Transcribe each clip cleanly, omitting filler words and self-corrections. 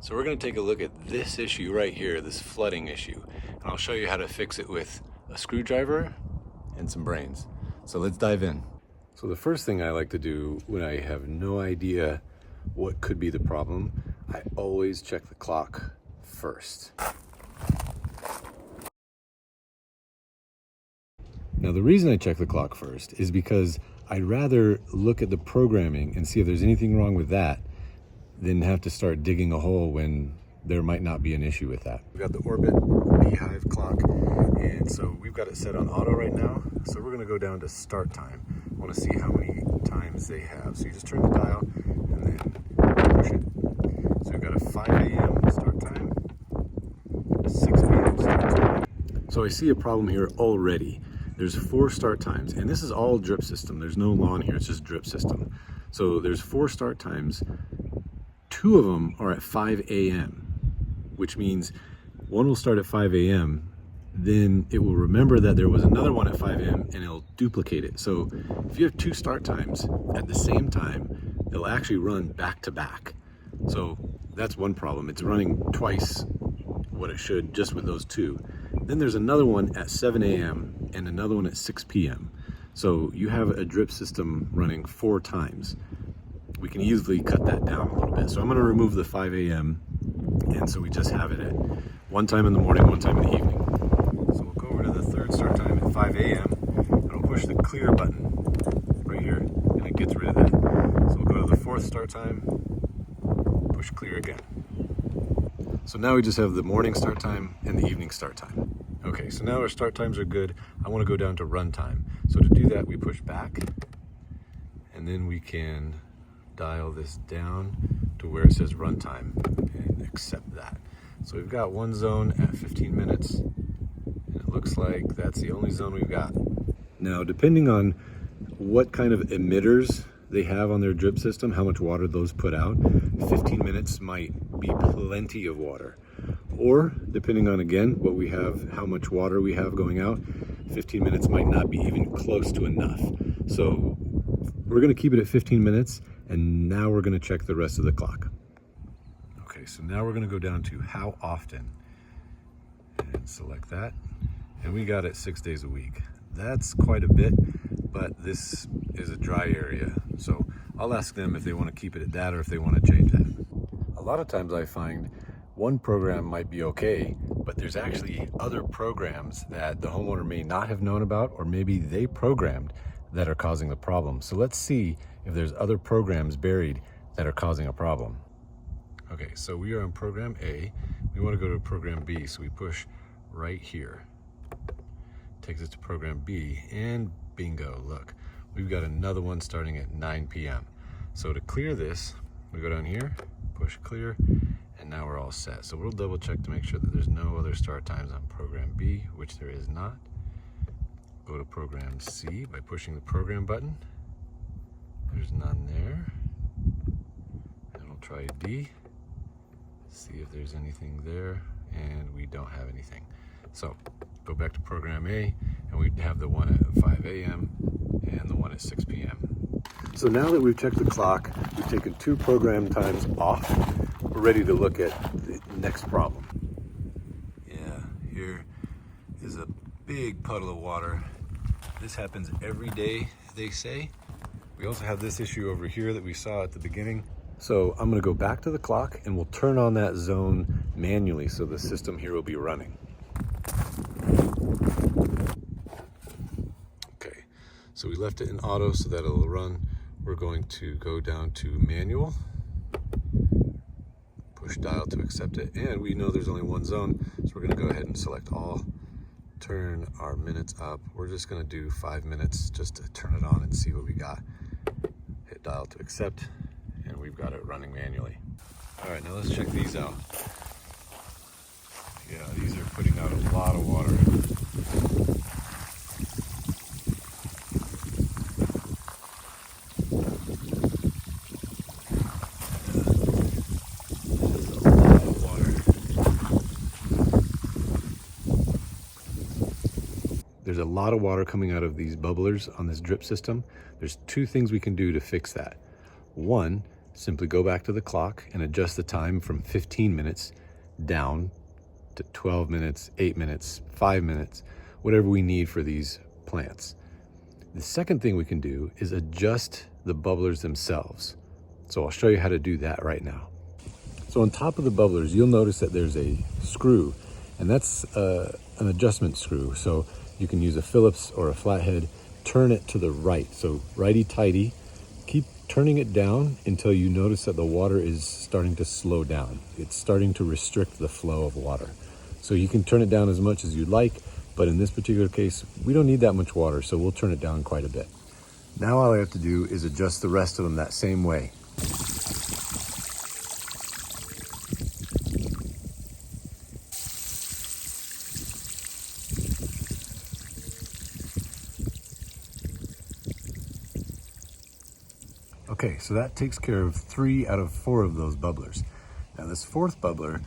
So we're going to take a look at this issue right here, this flooding issue, and I'll show you how to fix it with a screwdriver and some brains. So let's dive in. So the first thing I like to do when I have no idea what could be the problem, I always check the clock first. Now the reason I check the clock first is because I'd rather look at the programming and see if there's anything wrong with that than have to start digging a hole when there might not be an issue with that. We've got the Orbit B Hyve clock, and so we've got it set on auto right now. So we're gonna go down to start time. I wanna see how many times they have. So you just turn the dial and then push it. So we've got a 5 a.m. start time, a 6 p.m. start time. So I see a problem here already. There's 4 start times, and this is all drip system. There's no lawn here, it's just drip system. So there's 4 start times. 2 of them are at 5 a.m., which means one will start at 5 a.m., then it will remember that there was another one at 5 a.m. and it'll duplicate it. So if you have 2 start times at the same time, it'll actually run back to back. So that's one problem. It's running twice what it should just with those 2. Then there's another one at 7 a.m. and another one at 6 p.m. So you have a drip system running 4 times. We can easily cut that down a little bit. So I'm going to remove the 5 a.m. and so we just have it at 1 time in the morning, 1 time in the evening. So we'll go over to the 3rd start time at 5 a.m. and we'll push the clear button right here and it gets rid of that. So we'll go to the 4th start time, push clear again. So now we just have the morning start time and the evening start time. Okay, so now our start times are good. I want to go down to run time. So to do that, we push back and then we can dial this down to where it says runtime and accept that. So we've got one zone at 15 minutes and it looks like that's the only zone we've got. Now depending on what kind of emitters they have on their drip system, how much water those put out, 15 minutes might be plenty of water. Or depending on again what we have, how much water we have going out, 15 minutes might not be even close to enough. So we're going to keep it at 15 minutes. And now we're going to check the rest of the clock. Okay, so now we're going to go down to how often and select that. And we got it 6 days a week. That's quite a bit, but this is a dry area. So I'll ask them if they want to keep it at that or if they want to change that. A lot of times I find one program might be okay, but there's actually other programs that the homeowner may not have known about, or maybe they programmed that are causing the problem. So let's see if there's other programs buried that are causing a problem. Okay, so we are on program A. We want to go to program B, so we push right here. Takes us to program B, and bingo, look, we've got another one starting at 9 p.m. So to clear this, we go down here, push clear, and now we're all set. So we'll double check to make sure that there's no other start times on program B, which there is not. Go to program C by pushing the program button. There's none there. And we'll try D, see if there's anything there, and we don't have anything. So go back to program A, and we have the one at 5 a.m. and the one at 6 p.m. So now that we've checked the clock, we've taken 2 program times off, we're ready to look at the next problem. Yeah, here is a big puddle of water. This happens every day, they say. We also have this issue over here that we saw at the beginning. So I'm going to go back to the clock and we'll turn on that zone manually so the system here will be running. Okay, so we left it in auto so that it'll run. We're going to go down to manual, push dial to accept it, and we know there's only one zone, so we're going to go ahead and select all. Turn our minutes up. We're just going to do 5 minutes just to turn it on and see what we got. Hit dial to accept, and we've got it running manually. All right, now let's check these out. Yeah, these are putting out a lot of water. There's a lot of water coming out of these bubblers on this drip system. There's 2 things we can do to fix that. One, simply go back to the clock and adjust the time from 15 minutes down to 12 minutes, 8 minutes, 5 minutes, whatever we need for these plants. The second thing we can do is adjust the bubblers themselves. So I'll show you how to do that right now. So on top of the bubblers, you'll notice that there's a screw, and that's an adjustment screw. So you can use a Phillips or a flathead, turn it to the right. So righty-tighty, keep turning it down until you notice that the water is starting to slow down. It's starting to restrict the flow of water. So you can turn it down as much as you'd like, but in this particular case, we don't need that much water, so we'll turn it down quite a bit. Now all I have to do is adjust the rest of them that same way. Okay, so that takes care of 3 out of 4 of those bubblers. Now this fourth bubbler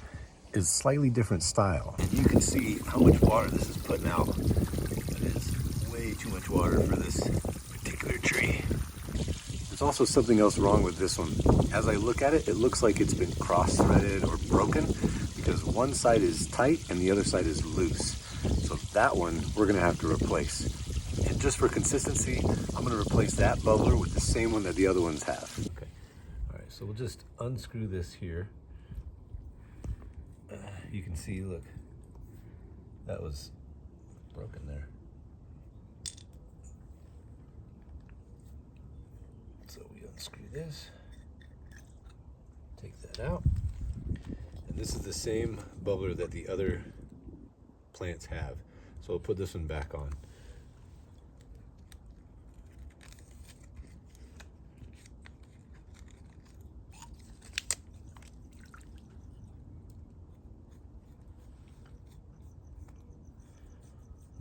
is slightly different style. And you can see how much water this is putting out. That is way too much water for this particular tree. There's also something else wrong with this one. As I look at it, it looks like it's been cross-threaded or broken because one side is tight and the other side is loose. So that one we're gonna have to replace. And just for consistency, I'm gonna replace that bubbler with the same one that the other ones have. Okay, all right, so we'll just unscrew this here. You can see, look, that was broken there. So we unscrew this, take that out. And this is the same bubbler that the other plants have. So we'll put this one back on.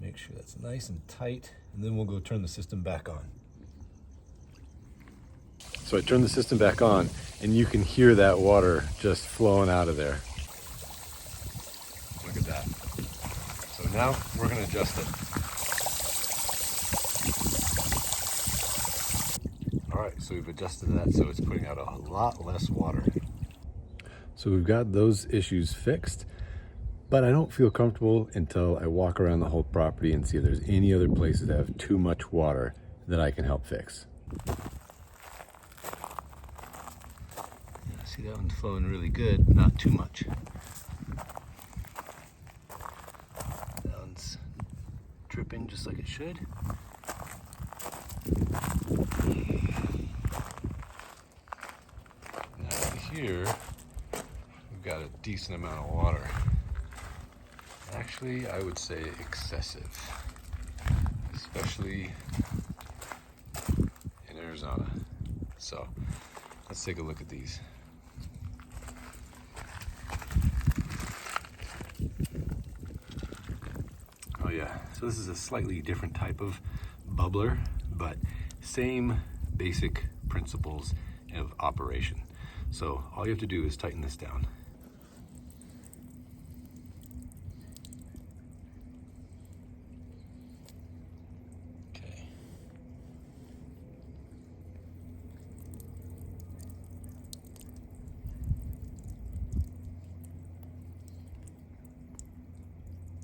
Make sure that's nice and tight, and then we'll go turn the system back on. So I turn the system back on, and you can hear that water just flowing out of there. Look at that. So now we're gonna adjust it. All right, so we've adjusted that so it's putting out a lot less water. So we've got those issues fixed. But I don't feel comfortable until I walk around the whole property and see if there's any other places that have too much water that I can help fix. See, that one's flowing really good, not too much. That one's dripping just like it should. Now here, we've got a decent amount of water. Actually, I would say excessive, especially in Arizona. So let's take a look at these. Oh yeah, so this is a slightly different type of bubbler, but same basic principles of operation. So all you have to do is tighten this down.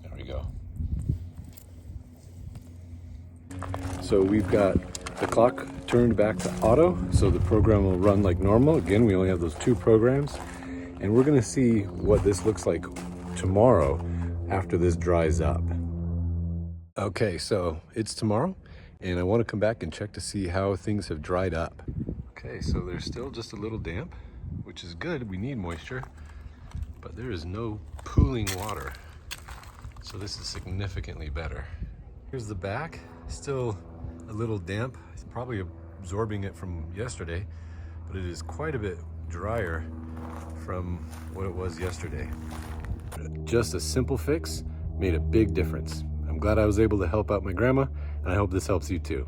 There we go. So we've got the clock turned back to auto, so the program will run like normal. Again, we only have those 2 programs, and we're gonna see what this looks like tomorrow after this dries up. Okay, so it's tomorrow, and I wanna come back and check to see how things have dried up. Okay, so there's still just a little damp, which is good, we need moisture, but there is no pooling water. So this is significantly better. Here's the back, still a little damp. It's probably absorbing it from yesterday, but it is quite a bit drier from what it was yesterday. Just a simple fix made a big difference. I'm glad I was able to help out my grandma, and I hope this helps you too.